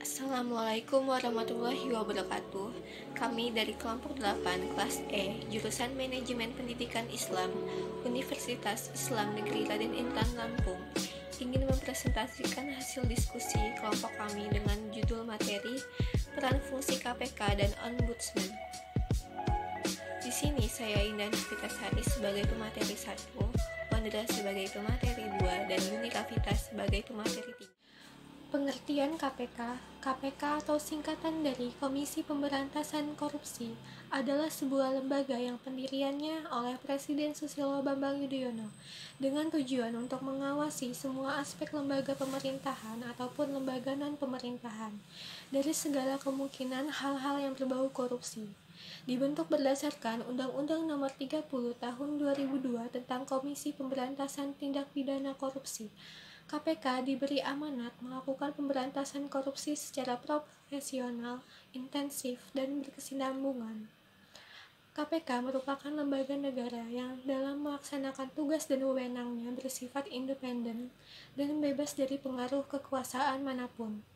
Assalamualaikum warahmatullahi wabarakatuh. Kami dari kelompok 8 kelas E, jurusan Manajemen Pendidikan Islam, Universitas Islam Negeri Raden Intan Lampung, ingin mempresentasikan hasil diskusi kelompok kami dengan judul materi Peran Fungsi KPK dan Ombudsman. Di sini saya Indah Nurfitasari sebagai pemateri 1, Wandra sebagai pemateri 2, dan Yuni Rafita sebagai pemateri 3. Pengertian KPK. KPK atau singkatan dari Komisi Pemberantasan Korupsi adalah sebuah lembaga yang pendiriannya oleh Presiden Susilo Bambang Yudhoyono dengan tujuan untuk mengawasi semua aspek lembaga pemerintahan ataupun lembaga non-pemerintahan dari segala kemungkinan hal-hal yang berbau korupsi. Dibentuk berdasarkan Undang-Undang Nomor 30 Tahun 2002 tentang Komisi Pemberantasan Tindak Pidana Korupsi. KPK diberi amanat melakukan pemberantasan korupsi secara profesional, intensif, dan berkesinambungan. KPK merupakan lembaga negara yang dalam melaksanakan tugas dan wewenangnya bersifat independen dan bebas dari pengaruh kekuasaan manapun.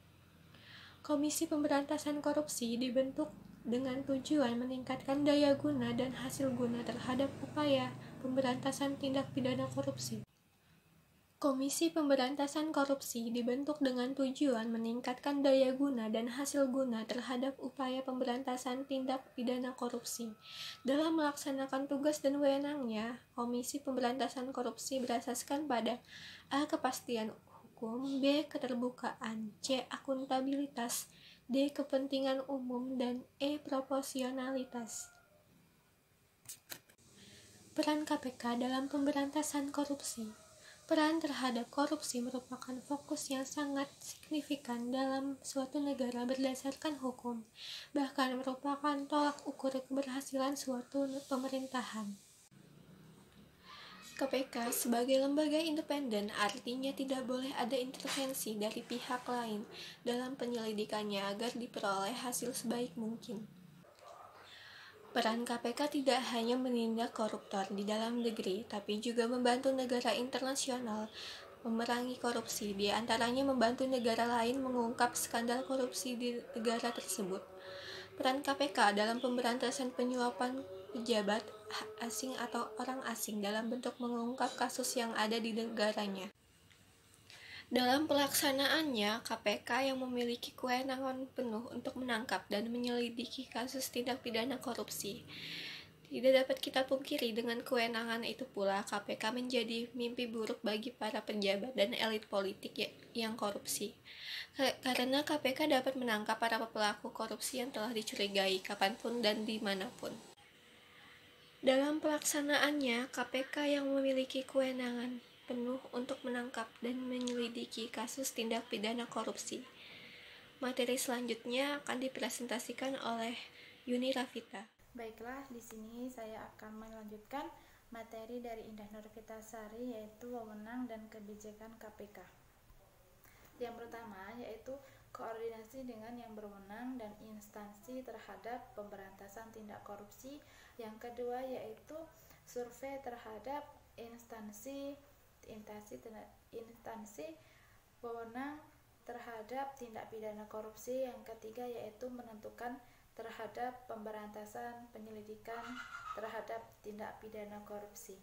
Komisi Pemberantasan Korupsi dibentuk dengan tujuan meningkatkan daya guna dan hasil guna terhadap upaya pemberantasan tindak pidana korupsi. Komisi Pemberantasan Korupsi dibentuk dengan tujuan meningkatkan daya guna dan hasil guna terhadap upaya pemberantasan tindak pidana korupsi. Dalam melaksanakan tugas dan wewenangnya, Komisi Pemberantasan Korupsi berasaskan pada A. Kepastian hukum, B. Keterbukaan, C. Akuntabilitas, D. Kepentingan umum, dan E. Proporsionalitas. Peran KPK dalam pemberantasan korupsi. Peran terhadap korupsi merupakan fokus yang sangat signifikan dalam suatu negara berdasarkan hukum, bahkan merupakan tolak ukur keberhasilan suatu pemerintahan. KPK sebagai lembaga independen artinya tidak boleh ada intervensi dari pihak lain dalam penyelidikannya agar diperoleh hasil sebaik mungkin. Peran KPK tidak hanya menindak koruptor di dalam negeri, tapi juga membantu negara internasional memerangi korupsi, di antaranya membantu negara lain mengungkap skandal korupsi di negara tersebut. Peran KPK dalam pemberantasan penyuapan pejabat asing atau orang asing dalam bentuk mengungkap kasus yang ada di negaranya. Dalam pelaksanaannya, KPK yang memiliki kewenangan penuh untuk menangkap dan menyelidiki kasus tindak pidana korupsi. Tidak dapat kita pungkiri dengan kewenangan itu pula KPK menjadi mimpi buruk bagi para pejabat dan elit politik yang korupsi. Karena KPK dapat menangkap para pelaku korupsi yang telah dicurigai kapanpun dan dimanapun. Dalam pelaksanaannya, KPK yang memiliki kewenangan penuh untuk menangkap dan menyelidiki kasus tindak pidana korupsi. Materi selanjutnya akan dipresentasikan oleh Yuni Rafita. Baiklah, di sini saya akan melanjutkan materi dari Indah Nurfitasari, yaitu wewenang dan kebijakan KPK. Yang pertama yaitu koordinasi dengan yang berwenang dan instansi terhadap pemberantasan tindak korupsi. Yang kedua yaitu survei terhadap instansi wewenang terhadap tindak pidana korupsi. Yang ketiga yaitu menentukan terhadap pemberantasan penyelidikan terhadap tindak pidana korupsi.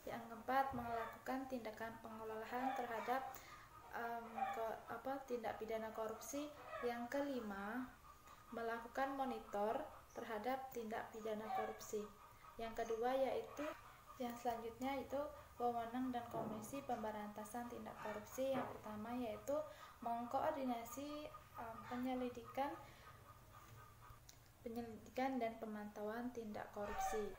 Yang keempat, melakukan tindakan pengelolaan terhadap tindak pidana korupsi. Yang kelima, melakukan monitor terhadap tindak pidana korupsi. Yang kedua yaitu yang selanjutnya itu wewenang dan komisi pemberantasan tindak korupsi. Yang pertama yaitu mengkoordinasi penyelidikan dan pemantauan tindak korupsi,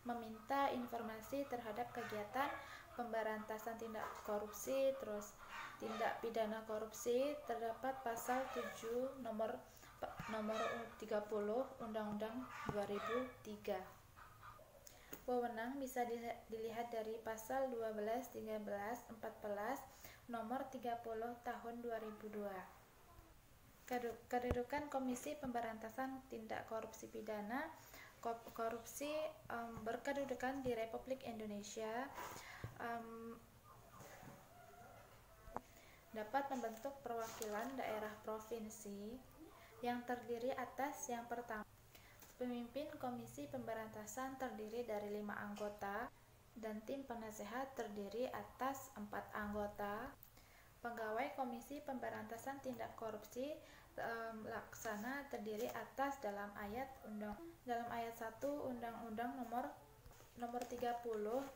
meminta informasi terhadap kegiatan pemberantasan tindak korupsi, terus tindak pidana korupsi, terdapat pasal 7 nomor 30 Undang-Undang 2003. Wewenang bisa dilihat dari pasal 12, 13, 14, nomor 30 tahun 2002. Kedudukan Komisi Pemberantasan Tindak Korupsi Pidana Korupsi berkedudukan di Republik Indonesia, dapat membentuk perwakilan daerah provinsi yang terdiri atas yang pertama, pemimpin Komisi Pemberantasan terdiri dari 5 anggota dan tim penasehat terdiri atas 4 anggota. Pegawai Komisi Pemberantasan Tindak Korupsi laksana terdiri atas dalam ayat 1 Undang-Undang nomor 30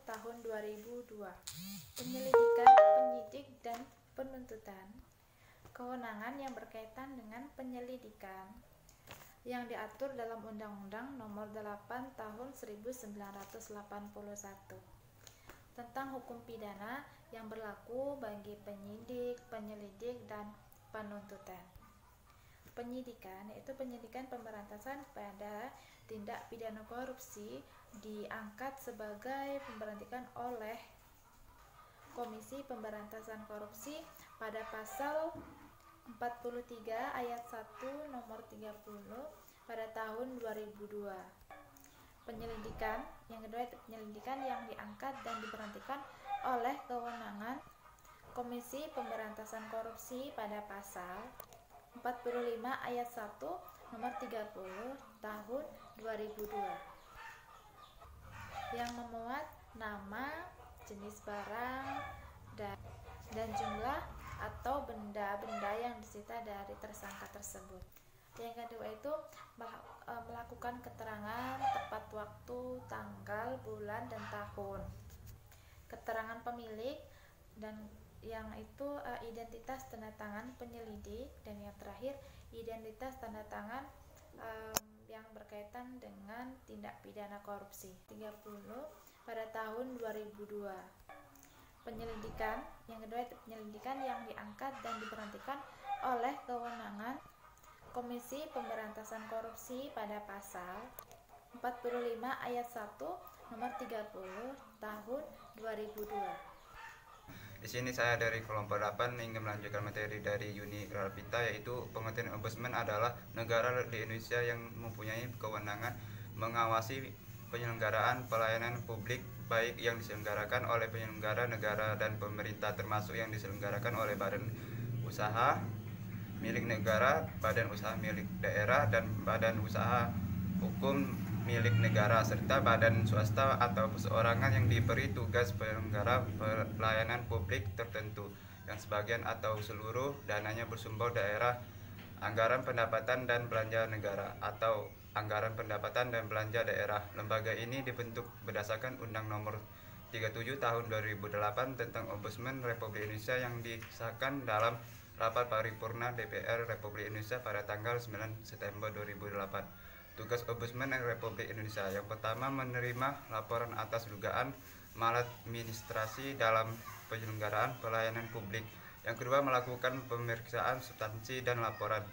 tahun 2002. Penyelidikan, penyidik dan penuntutan. Kewenangan yang berkaitan dengan penyelidikan yang diatur dalam Undang-Undang nomor 8 tahun 1981 tentang hukum pidana yang berlaku bagi penyidik, penyelidik, dan penuntutan. Penyidikan yaitu penyidikan pemberantasan pada tindak pidana korupsi diangkat sebagai pemberhentian oleh Komisi Pemberantasan Korupsi pada pasal 43 ayat 1 nomor 30 pada tahun 2002. Penyelidikan yang kedua itu penyelidikan yang diangkat dan diberhentikan oleh kewenangan Komisi Pemberantasan Korupsi pada pasal 45 ayat 1 nomor 30 tahun 2002 yang memuat nama, jenis barang, dan jumlah atau benda-benda yang disita dari tersangka tersebut. Yang kedua itu melakukan keterangan tepat waktu, tanggal, bulan, dan tahun, keterangan pemilik, dan yang itu identitas tanda tangan penyelidik, dan yang terakhir identitas tanda tangan yang berkaitan dengan tindak pidana korupsi 30 pada tahun 2002. Penyelidikan yang kedua itu penyelidikan yang diangkat dan diberhentikan oleh kewenangan Komisi Pemberantasan Korupsi pada pasal 45 ayat 1 nomor 30 tahun 2002. Di sini saya dari kelompok 8 ingin melanjutkan materi dari Yuni Ralpita, yaitu pengertian ombudsman adalah negara di Indonesia yang mempunyai kewenangan mengawasi penyelenggaraan pelayanan publik baik yang diselenggarakan oleh penyelenggara negara dan pemerintah, termasuk yang diselenggarakan oleh badan usaha milik negara, badan usaha milik daerah, dan badan usaha hukum milik negara, serta badan swasta atau perseorangan yang diberi tugas penyelenggara pelayanan publik tertentu yang sebagian atau seluruh dananya bersumber daerah anggaran pendapatan dan belanja negara atau anggaran pendapatan dan belanja daerah. Lembaga ini dibentuk berdasarkan Undang Nomor 37 Tahun 2008 tentang Ombudsman Republik Indonesia yang disahkan dalam rapat paripurna DPR Republik Indonesia pada tanggal 9 September 2008. Tugas Ombudsman Republik Indonesia yang pertama menerima laporan atas dugaan maladministrasi dalam penyelenggaraan pelayanan publik. Yang kedua melakukan pemeriksaan substansi dan laporan.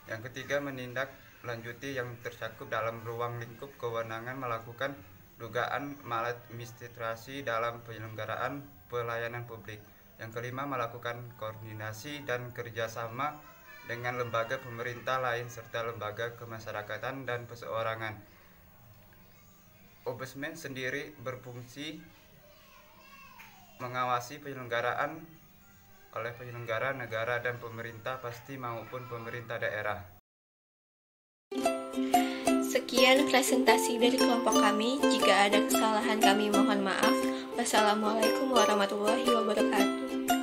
Yang ketiga menindaklanjuti yang tercakup dalam ruang lingkup kewenangan melakukan dugaan maladministrasi dalam penyelenggaraan pelayanan publik. Yang kelima melakukan koordinasi dan kerjasama dengan lembaga pemerintah lain serta lembaga kemasyarakatan dan perseorangan. Ombudsman sendiri berfungsi mengawasi penyelenggaraan oleh penyelenggara negara dan pemerintah pasti maupun pemerintah daerah. Sekian presentasi dari kelompok kami. Jika ada kesalahan kami mohon maaf. Wassalamualaikum warahmatullahi wabarakatuh.